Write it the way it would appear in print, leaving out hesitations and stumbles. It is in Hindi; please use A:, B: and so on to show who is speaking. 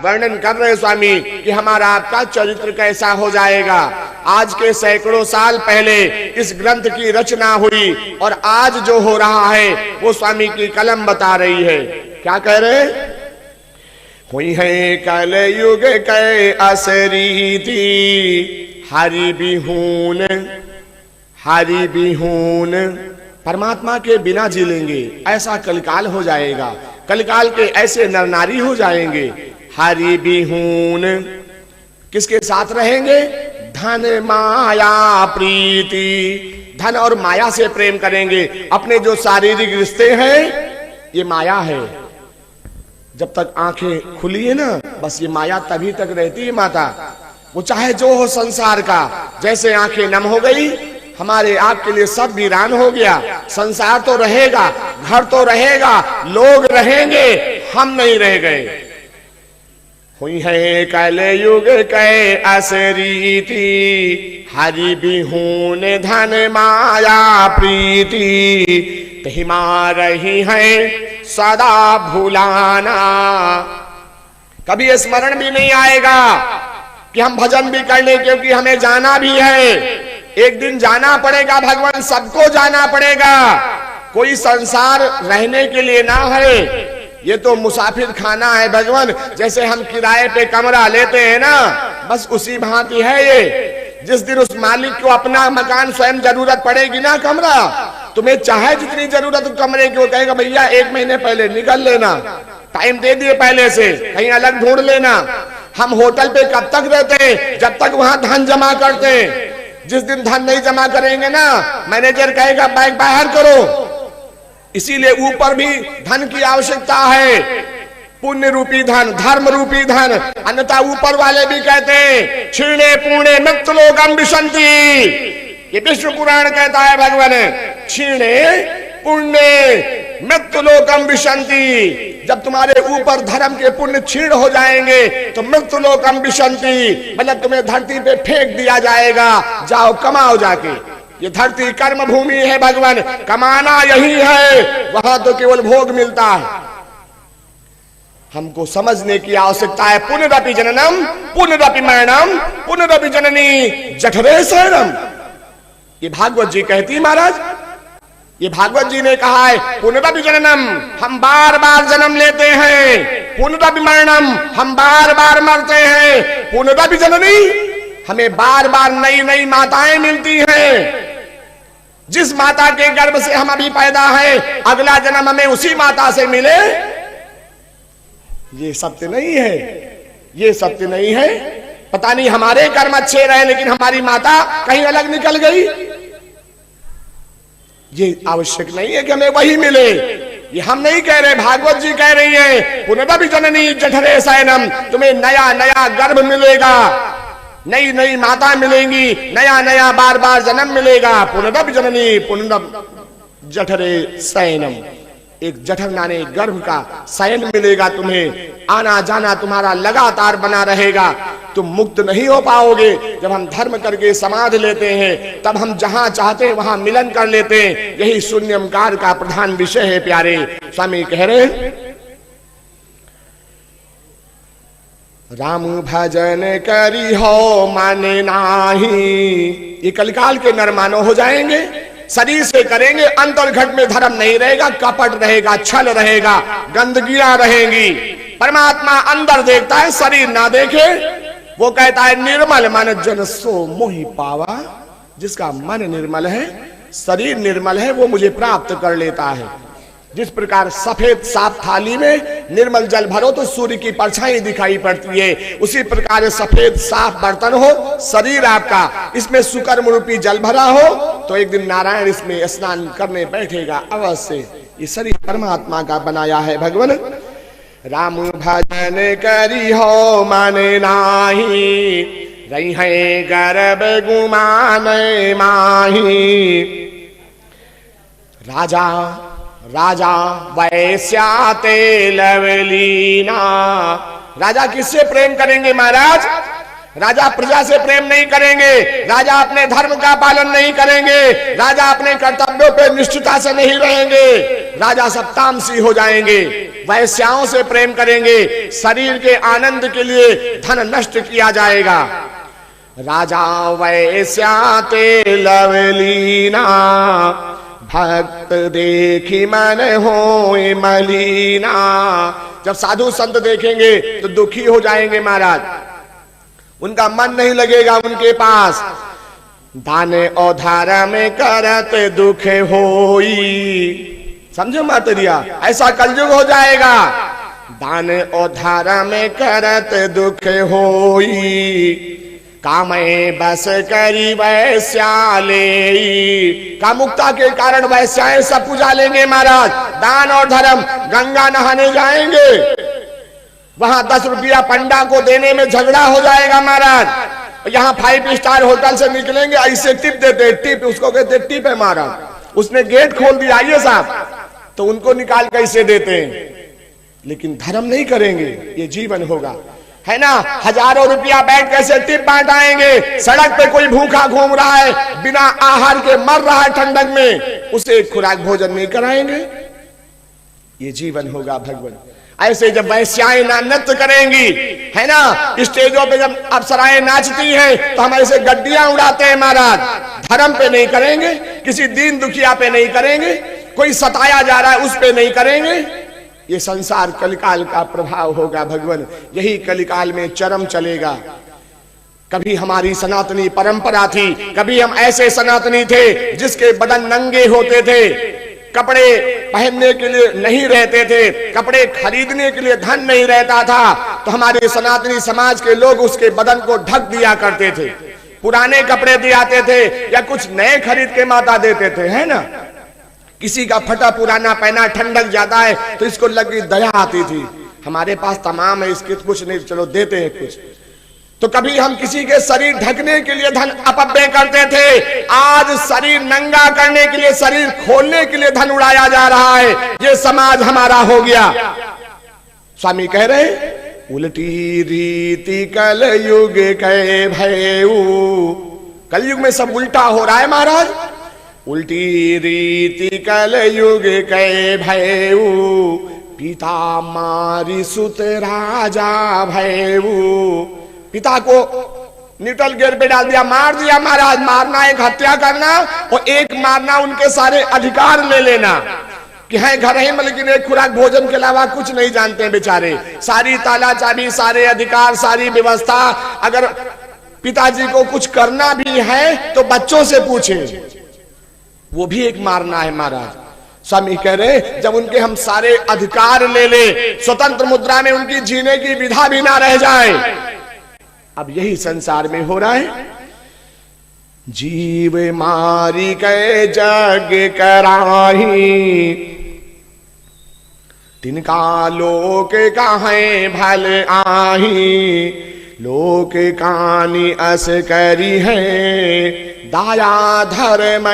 A: वर्णन कर रहे स्वामी कि हमारा आपका चरित्र कैसा हो जाएगा। आज के सैकड़ों साल पहले इस ग्रंथ की रचना हुई और आज जो हो रहा है वो स्वामी की कलम बता रही है। क्या कह रहे हैं? हुई है कल युग के असरीति, हरि बिहून परमात्मा के बिना जी लेंगे, ऐसा कलिकाल हो जाएगा। कलिकाल के ऐसे नर नारी हो जाएंगे। हरि बिहून किसके साथ रहेंगे? धन माया प्रीति, धन और माया से प्रेम करेंगे। अपने जो शारीरिक रिश्ते हैं ये माया है। जब तक आंखें खुली है ना, बस ये माया तभी तक रहती है माता। वो चाहे जो हो संसार का, जैसे आंखें नम हो गई, हमारे आपके लिए सब वीरान हो गया। संसार तो रहेगा, घर तो रहेगा, लोग रहेंगे, हम नहीं रह गए। हुई है कल युग के असरीति, हरि बिहून धन माया प्रीति, तहिमा रही है सदा भुलाना। कभी स्मरण भी नहीं आएगा कि हम भजन भी कर ले, क्योंकि हमें जाना भी है। एक दिन जाना पड़ेगा भगवान, सबको जाना पड़ेगा। कोई संसार रहने के लिए ना है, ये तो मुसाफिर खाना है भगवान। जैसे हम किराए पे कमरा लेते हैं ना, बस उसी भांति है ये। जिस दिन उस मालिक को अपना मकान स्वयं जरूरत पड़ेगी ना, कमरा, तुम्हें चाहे जितनी जरूरत कमरे की, वो कहेगा भैया 1 महीने पहले निकल लेना, टाइम दे दिए पहले से, कहीं अलग ढूंढ लेना। हम होटल पे कब तक रहते हैं? जब तक वहां धन जमा करते हैं। जिस दिन धन नहीं जमा करेंगे ना, मैनेजर कहेगा बैग बाहर करो। इसीलिए ऊपर भी धन की आवश्यकता है, पुण्य रूपी धन, धर्म रूपी धन। अन्यथा ऊपर वाले भी कहते हैं क्षीणे पुणे मृत्युलोकम विशंति। ये विष्णु पुराण कहता है भगवान, क्षीणे पुण्य मृत्युलोकम विशंति। जब तुम्हारे ऊपर धर्म के पुण्य क्षीण हो जाएंगे तो मृत्युलोकम विशंति, मतलब तुम्हें धरती पे फेंक दिया जाएगा। जाओ कमाओ जाके। ये धरती कर्म भूमि है भगवान, कमाना यही है, वहां तो केवल भोग मिलता है। हमको समझने की आवश्यकता है। पुनरपि जननम पुनरपि मरणम पुनरपि जननी जठरे शरणम। ये भागवत जी कहती महाराज, ये भागवत जी ने कहा है पुनरपि जननम, हम बार बार जन्म लेते हैं। पुनरपि मरणम, हम बार बार मरते हैं। पुनरपि जननी, हमें बार बार नई नई माताएं मिलती हैं। जिस माता के गर्भ से हम अभी पैदा हैं, अगला जन्म हमें उसी माता से मिले। ये सत्य नहीं है, ये सत्य नहीं है। पता नहीं हमारे कर्म अच्छे रहे लेकिन हमारी माता कहीं अलग निकल गई। ये आवश्यक नहीं है कि हमें वही मिले। ये हम नहीं कह रहे, भागवत जी कह रही है पुनरपि जननी जठरे शयनम। तुम्हें नया नया गर्भ मिलेगा, नई नई माता मिलेंगी, नया नया बार बार जन्म मिलेगा। पुनरपि जननी पुनरपि जठरे शयनम, एक जठर नाने गर्भ का शयन मिलेगा तुम्हें। आना जाना तुम्हारा लगातार बना रहेगा। तुम मुक्त नहीं हो पाओगे। जब हम धर्म करके समाधि लेते हैं, तब हम जहां चाहते हैं वहां मिलन कर लेते हैं। यही शून्यमकार का प्रधान विषय है प्यारे। स्वामी कह रहे हैं राम भजन करी हो माने नाही। ये कलिकाल के नर मानव हो जाएंगे, शरीर से करेंगे। अंतर घट में धर्म नहीं रहेगा, कपट रहेगा, छल रहेगा, गंदगियां रहेंगी। परमात्मा अंदर देखता है, शरीर ना देखे। वो कहता है निर्मल मन जन सो मोहि पावा। जिसका मन निर्मल है, शरीर निर्मल है, वो मुझे प्राप्त कर लेता है। जिस प्रकार सफेद साफ थाली में निर्मल जल भरो तो सूर्य की परछाई दिखाई पड़ती है, उसी प्रकार सफेद साफ बर्तन हो शरीर आपका, इसमें सुकर्म रूपी जल भरा हो तो एक दिन नारायण इसमें स्नान करने बैठेगा अवश्य। ये शरीर परमात्मा का बनाया है भगवान। राम भजन करी हो माने नाही, रही है गर्भ गुमाने माही। राजा राजा वैश्याते लवलीना। राजा किससे प्रेम करेंगे महाराज? राजा प्रजा से प्रेम नहीं करेंगे, राजा अपने धर्म का पालन नहीं करेंगे, राजा अपने कर्तव्यों पे निष्ठता से नहीं रहेंगे, राजा सब तामसी हो जाएंगे। वैश्याओं से प्रेम करेंगे, शरीर के आनंद के लिए धन नष्ट किया जाएगा। राजा वैश्या ते लवलीना, भक्त देखी मन होए मलीना। जब साधु संत देखेंगे तो दुखी हो जाएंगे महाराज, उनका मन नहीं लगेगा उनके पास। दान और धारा में करत दुख होई, समझो मातरिया, ऐसा कलयुग हो जाएगा। दान और धारा में करत दुख होई, कामे बस करी वैश्याले। कामुकता के कारण वैश्याएं सब पूजा लेंगे महाराज। दान और धर्म, गंगा नहाने जाएंगे, वहां 10 रुपया पंडा को देने में झगड़ा हो जाएगा महाराज। यहाँ 5 स्टार होटल से निकलेंगे, ऐसे टिप देते, टिप उसको कहते टिप है महाराज। उसने गेट खोल दिया, आइए साहब, तो उनको निकाल कैसे देते हैं। लेकिन धर्म नहीं करेंगे, ये जीवन होगा, है ना। हजारों रुपया बैठ कैसे टिप बांटाएंगे। सड़क पे कोई भूखा घूम रहा है, बिना आहार के मर रहा है ठंडक में, उसे एक खुराक भोजन नहीं कराएंगे, ये जीवन होगा भगवान। ऐसे जब वैश्याएं नृत्य करेंगी, है ना, स्टेजों पे जब अप्सराएं नाचती हैं, तो हम ऐसे गड्डियां उड़ाते हैं महाराज। धर्म पे नहीं करेंगे, किसी दीन दुखिया पे नहीं करेंगे, कोई सताया जा रहा है उस पे नहीं करेंगे। ये संसार कलिकाल का प्रभाव होगा भगवान, यही कलिकाल में चरम चलेगा। कभी हमारी सनातनी परंपरा थी, कभी हम ऐसे सनातनी थे जिसके बदन नंगे होते थे, कपड़े पहनने के लिए नहीं रहते थे, कपड़े खरीदने के लिए धन नहीं रहता था, तो हमारे सनातनी समाज के लोग उसके बदन को ढक दिया करते थे, पुराने कपड़े दियाते थे या कुछ नए खरीद के माता देते थे, है ना। किसी का फटा पुराना पहना, ठंडक ज्यादा है तो इसको लगी दया आती थी, हमारे पास तमाम है, इसके कुछ नहीं, चलो देते हैं कुछ। तो कभी हम किसी के शरीर ढकने के लिए धन अपव्यय करते थे, आज शरीर नंगा करने के लिए, शरीर खोलने के लिए धन उड़ाया जा रहा है। ये समाज हमारा हो गया। स्वामी कह रहे, उल्टी रीति कलयुग के भयऊ। कलयुग में सब उल्टा हो रहा है महाराज। उल्टी रीति कलयुग के भयऊ, पिता मारी सुत राजा भयऊ। पिता को न्यूट्रल गियर पे डाल दिया, मार दिया महाराज। मारना एक हत्या करना और एक मारना उनके सारे अधिकार ले लेना कि है घर है, लेकिन एक खुराक भोजन के अलावा कुछ नहीं जानते हैं बेचारे। सारी ताला चाबी, सारे अधिकार, सारी व्यवस्था। अगर पिताजी को कुछ करना भी है तो बच्चों से पूछे, वो भी एक मारना है महाराज। स्वामी कह रहे, जब उनके हम सारे अधिकार ले ले, स्वतंत्र मुद्रा में उनकी जीने की विधा भी ना रह जाए। अब यही संसार में हो रहा है। जीव मारी के जग कराही, तिनका लोक काहे भल आही। लोक कानी अस करी है, दाया धर्म